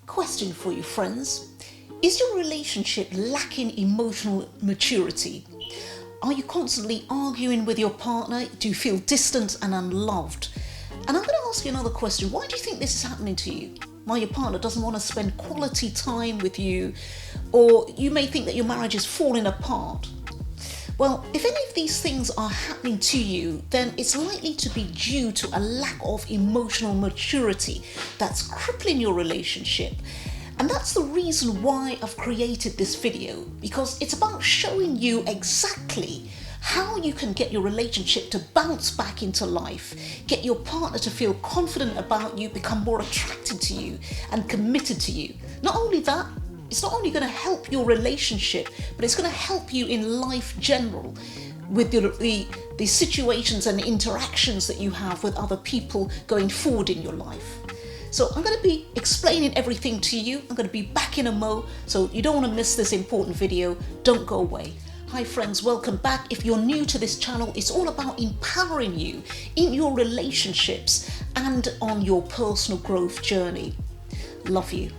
Question for you, friends. Is your relationship lacking emotional maturity? Are you constantly arguing with your partner? Do you feel distant and unloved? And I'm going to ask you another question. Why do you think this is happening to you? Why your partner doesn't want to spend quality time with you? Or you may think that your marriage is falling apart. Well, if any of these things are happening to you, then it's likely to be due to a lack of emotional maturity that's crippling your relationship. And that's the reason why I've created this video, because it's about showing you exactly how you can get your relationship to bounce back into life, get your partner to feel confident about you, become more attracted to you and committed to you. Not only that, it's not only going to help your relationship, but it's going to help you in life general with the situations and interactions that you have with other people going forward in your life. So I'm going to be explaining everything to you. I'm going to be back in a mo, so you don't want to miss this important video. Don't go away. Hi friends, welcome back. If you're new to this channel, it's all about empowering you in your relationships and on your personal growth journey. Love you.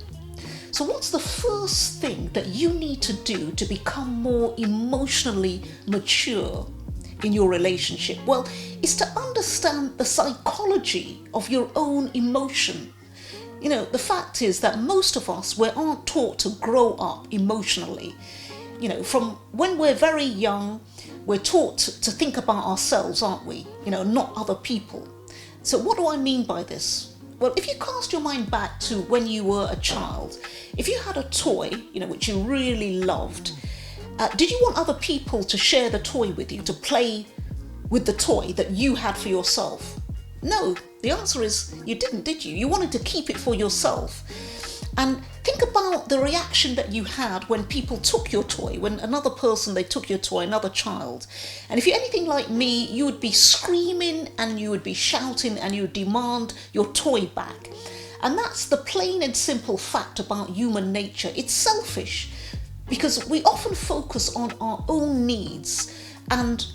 So what's the first thing that you need to do to become more emotionally mature in your relationship? Well, it's to understand the psychology of your own emotion. You know, the fact is that most of us, we aren't taught to grow up emotionally. You know, from when we're very young, we're taught to think about ourselves, aren't we? You know, not other people. So what do I mean by this? Well, if you cast your mind back to when you were a child, if you had a toy, you know, which you really loved, did you want other people to share the toy with you, to play with the toy that you had for yourself? No, the answer is you didn't, did you? You wanted to keep it for yourself. And think about the reaction that you had when people took your toy, when another person, they took your toy, another child. And if you're anything like me, you would be screaming and you would be shouting and you would demand your toy back. And that's the plain and simple fact about human nature. It's selfish because we often focus on our own needs. And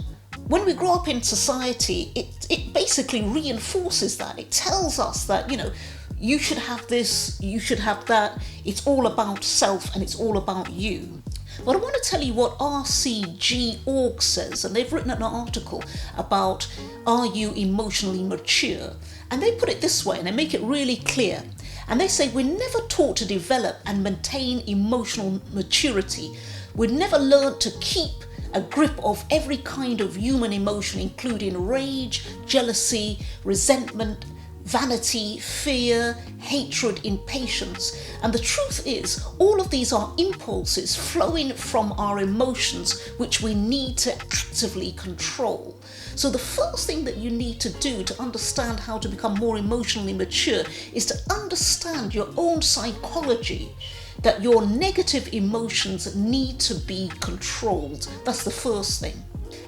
when we grow up in society, it basically reinforces that. It tells us that, you know, you should have this, you should have that. It's all about self and it's all about you. But I want to tell you what RCG.org says, and they've written an article about are you emotionally mature? And they put it this way, and they make it really clear. And they say we're never taught to develop and maintain emotional maturity. We're never learned to keep a grip of every kind of human emotion, including rage, jealousy, resentment, vanity, fear, hatred, impatience. And the truth is, all of these are impulses flowing from our emotions, which we need to actively control. So the first thing that you need to do to understand how to become more emotionally mature is to understand your own psychology, that your negative emotions need to be controlled. That's the first thing.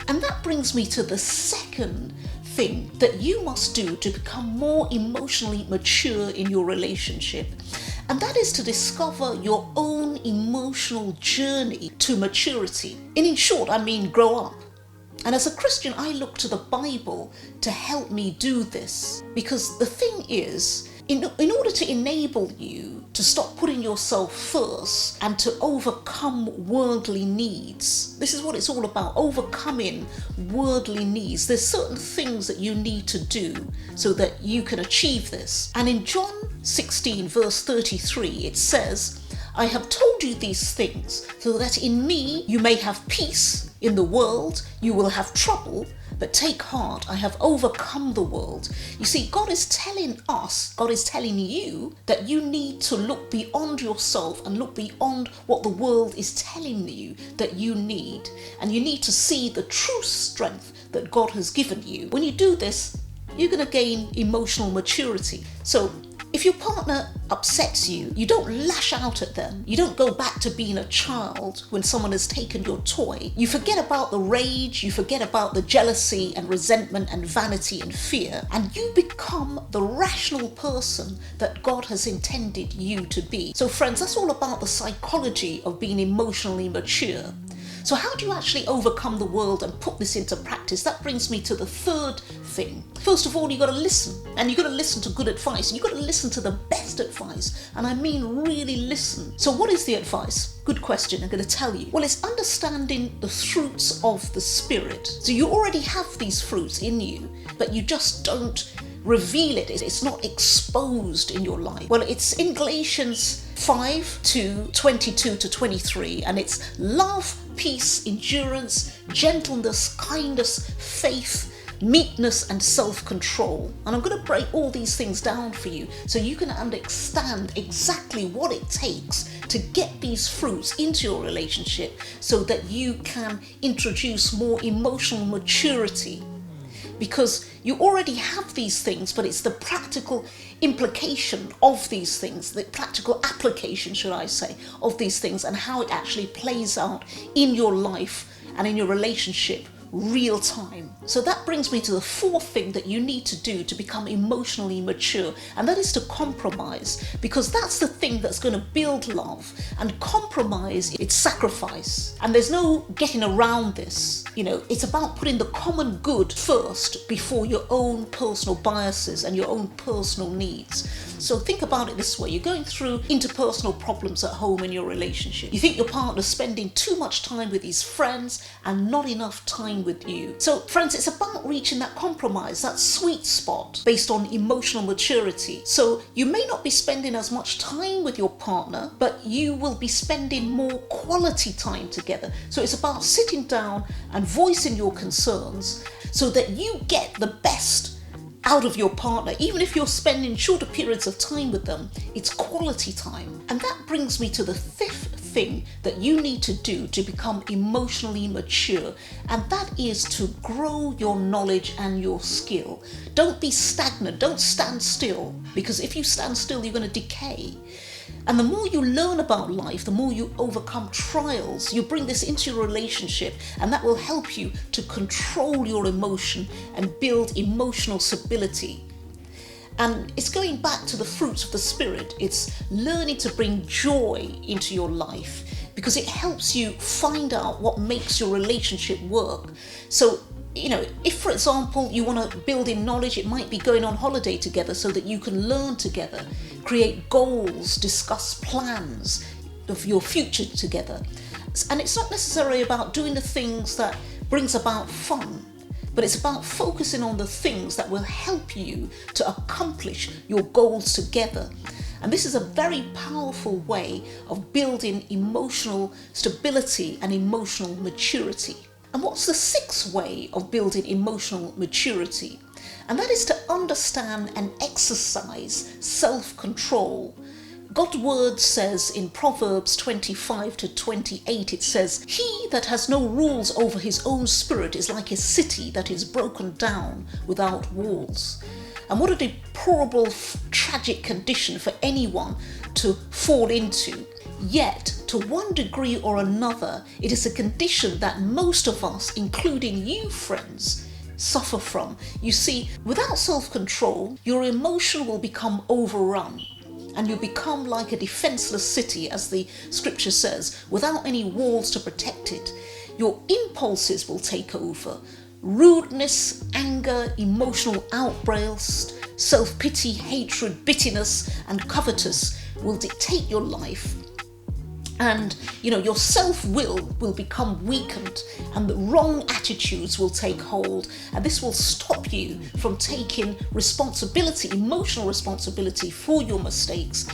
And that brings me to the second thing that you must do to become more emotionally mature in your relationship. And that is to discover your own emotional journey to maturity. And in short, I mean grow up. And as a Christian, I look to the Bible to help me do this. Because the thing is, in order to enable you to stop putting yourself first and to overcome worldly needs, this is what it's all about, overcoming worldly needs. There's certain things that you need to do so that you can achieve this. And in John 16 verse 33, it says, I have told you these things so that in me you may have peace. In the world you will have trouble, but take heart, I have overcome the world. You see, God is telling us, God is telling you that you need to look beyond yourself and look beyond what the world is telling you that you need. And you need to see the true strength that God has given you. When you do this, you're going to gain emotional maturity. So if your partner upsets you, you don't lash out at them. You don't go back to being a child when someone has taken your toy. You forget about the rage, you forget about the jealousy and resentment and vanity and fear, and you become the rational person that God has intended you to be. So friends, that's all about the psychology of being emotionally mature. So how do you actually overcome the world and put this into practice? That brings me to the third thing. First of all, you got to listen, and you got to listen to good advice, and you got to listen to the best advice, and I mean really listen. So what is the advice? Good question. I'm going to tell you. Well, it's understanding the fruits of the Spirit. So you already have these fruits in you, but you just don't reveal it. It's not exposed in your life. Well, it's in Galatians 5:22-23, and it's love, peace, endurance, gentleness, kindness, faith, meekness, and self-control. And I'm going to break all these things down for you so you can understand exactly what it takes to get these fruits into your relationship so that you can introduce more emotional maturity. Because you already have these things, but it's the practical implication of these things, the practical application, should I say, of these things, and how it actually plays out in your life and in your relationship real time. So that brings me to the fourth thing that you need to do to become emotionally mature, and that is to compromise, because that's the thing that's going to build love. And compromise, it's sacrifice, and there's no getting around this. It's about putting the common good first before your own personal biases and your own personal needs. So think about it this way. You're going through interpersonal problems at home in your relationship. You think your partner's spending too much time with his friends and not enough time with you. So friends, it's about reaching that compromise, that sweet spot based on emotional maturity. So you may not be spending as much time with your partner, but you will be spending more quality time together. So it's about sitting down and voicing your concerns so that you get the best out of your partner. Even if you're spending shorter periods of time with them, it's quality time. And that brings me to the fifth thing that you need to do to become emotionally mature, and that is to grow your knowledge and your skill. Don't be stagnant, don't stand still, because if you stand still, you're going to decay. And the more you learn about life, the more you overcome trials. You bring this into your relationship, and that will help you to control your emotion and build emotional stability. And it's going back to the fruits of the Spirit. It's learning to bring joy into your life, because it helps you find out what makes your relationship work. So, if, for example, you want to build in knowledge, it might be going on holiday together so that you can learn together, create goals, discuss plans of your future together. And it's not necessarily about doing the things that brings about fun, but it's about focusing on the things that will help you to accomplish your goals together. And this is a very powerful way of building emotional stability and emotional maturity. And what's the sixth way of building emotional maturity? And that is to understand and exercise self-control. God's word says in Proverbs 25-28, it says, "He that has no rules over his own spirit is like a city that is broken down without walls." And what a deplorable, tragic condition for anyone to fall into. Yet, to one degree or another, it is a condition that most of us, including you, friends, suffer from. You see, without self-control, your emotion will become overrun, and you become like a defenseless city, as the scripture says, without any walls to protect it. Your impulses will take over. Rudeness, anger, emotional outbursts, self-pity, hatred, bitterness, and covetous will dictate your life. And your self-will will become weakened, and the wrong attitudes will take hold, and this will stop you from taking responsibility, emotional responsibility for your mistakes.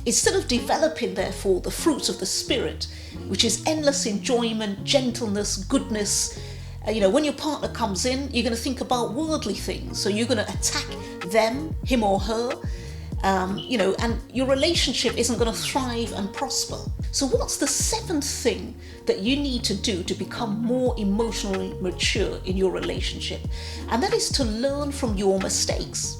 Instead of developing, therefore, the fruits of the Spirit, which is endless enjoyment, gentleness, goodness. When your partner comes in, you're going to think about worldly things, so you're going to attack them, him or her. And your relationship isn't going to thrive and prosper. So what's the seventh thing that you need to do to become more emotionally mature in your relationship? And that is to learn from your mistakes.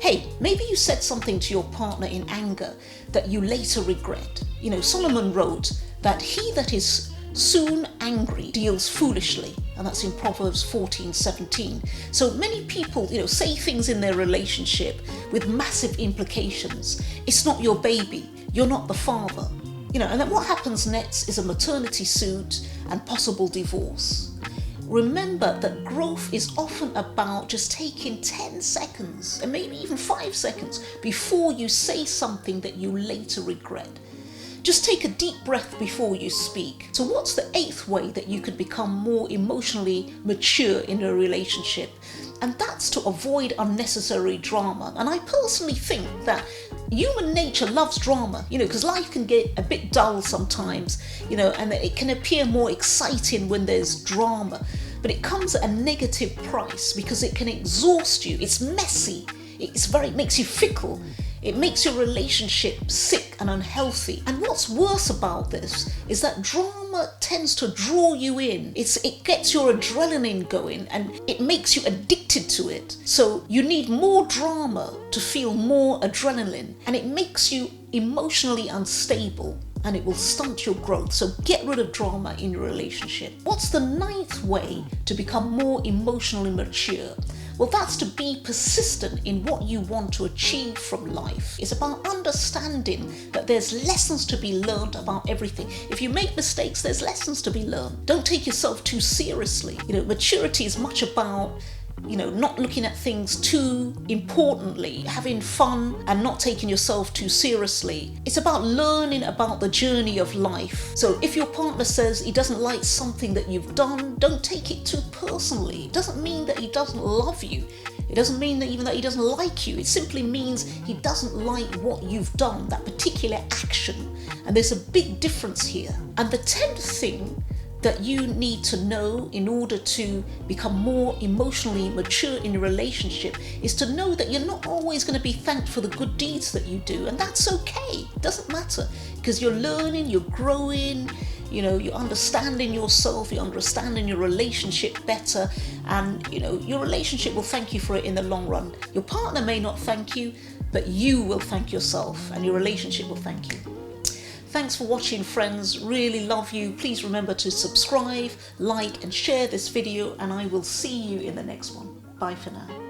Hey, maybe you said something to your partner in anger that you later regret. Solomon wrote that he that is soon angry deals foolishly, and that's in Proverbs 14:17. So many people, say things in their relationship with massive implications. It's not your baby. You're not the father. And then what happens next is a maternity suit and possible divorce. Remember that growth is often about just taking 10 seconds and maybe even 5 seconds before you say something that you later regret. Just take a deep breath before you speak. So what's the 8th way that you could become more emotionally mature in a relationship? And that's to avoid unnecessary drama. And I personally think that human nature loves drama, because life can get a bit dull sometimes, and it can appear more exciting when there's drama. But it comes at a negative price because it can exhaust you. It's messy. It makes you fickle. It makes your relationship sick and unhealthy. And what's worse about this is that drama tends to draw you in. It gets your adrenaline going and it makes you addicted to it. So you need more drama to feel more adrenaline, and it makes you emotionally unstable and it will stunt your growth. So get rid of drama in your relationship. What's the 9th way to become more emotionally mature? Well, that's to be persistent in what you want to achieve from life. It's about understanding that there's lessons to be learned about everything. If you make mistakes, there's lessons to be learned. Don't take yourself too seriously. Maturity is much about not looking at things too importantly, having fun and not taking yourself too seriously. It's about learning about the journey of life. So if your partner says he doesn't like something that you've done, don't take it too personally. It doesn't mean that he doesn't love you. It doesn't mean that even that he doesn't like you. It simply means he doesn't like what you've done, that particular action. And there's a big difference here. And the 10th thing that you need to know in order to become more emotionally mature in a relationship is to know that you're not always going to be thanked for the good deeds that you do, and that's okay. It doesn't matter, because you're learning, you're growing, you're understanding yourself, you're understanding your relationship better, and your relationship will thank you for it in the long run. Your partner may not thank you, but you will thank yourself and your relationship will thank you. Thanks for watching, friends. Really love you. Please remember to subscribe, like and share this video, and I will see you in the next one. Bye for now.